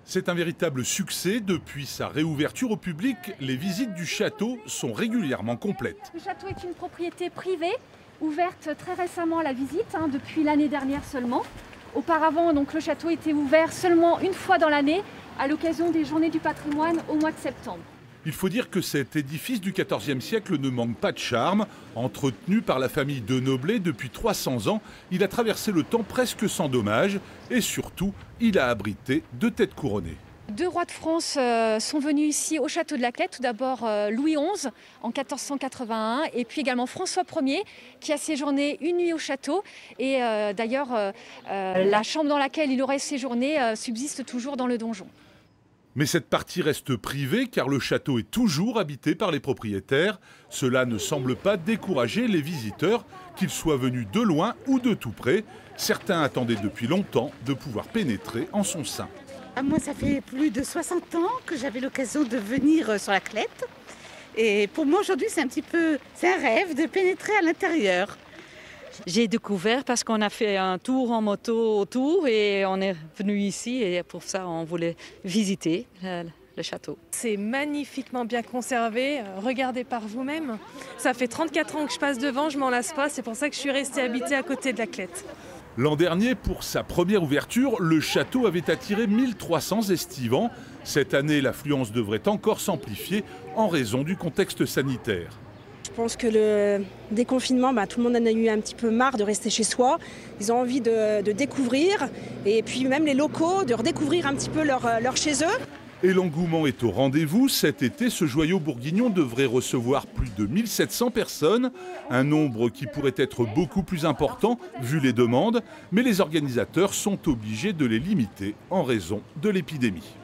C'est un véritable succès. Depuis sa réouverture au public, les visites du château sont régulièrement complètes. Le château est une propriété privée, ouverte très récemment à la visite, depuis l'année dernière seulement. Auparavant, donc, le château était ouvert seulement une fois dans l'année, à l'occasion des Journées du patrimoine au mois de septembre. Il faut dire que cet édifice du XIVe siècle ne manque pas de charme. Entretenu par la famille de Noblet depuis 300 ans, il a traversé le temps presque sans dommage et surtout, il a abrité 2 têtes couronnées. 2 rois de France sont venus ici au château de la Clette. Tout d'abord Louis XI en 1481 et puis également François Ier qui a séjourné une nuit au château. Et d'ailleurs, la chambre dans laquelle il aurait séjourné subsiste toujours dans le donjon. Mais cette partie reste privée car le château est toujours habité par les propriétaires. Cela ne semble pas décourager les visiteurs, qu'ils soient venus de loin ou de tout près. Certains attendaient depuis longtemps de pouvoir pénétrer en son sein. Moi, ça fait plus de 60 ans que j'avais l'occasion de venir sur la Clette. Et pour moi, aujourd'hui, c'est un rêve de pénétrer à l'intérieur. J'ai découvert parce qu'on a fait un tour en moto autour et on est venu ici et pour ça on voulait visiter le château. C'est magnifiquement bien conservé, regardez par vous-même. Ça fait 34 ans que je passe devant, je m'en lasse pas, c'est pour ça que je suis restée habitée à côté de la Clette. L'an dernier, pour sa première ouverture, le château avait attiré 1300 estivants. Cette année, l'affluence devrait encore s'amplifier en raison du contexte sanitaire. Je pense que le déconfinement, tout le monde en a eu un petit peu marre de rester chez soi. Ils ont envie de découvrir et puis même les locaux, de redécouvrir un petit peu leur chez eux. Et l'engouement est au rendez-vous. Cet été, ce joyau bourguignon devrait recevoir plus de 1700 personnes, un nombre qui pourrait être beaucoup plus important vu les demandes, mais les organisateurs sont obligés de les limiter en raison de l'épidémie.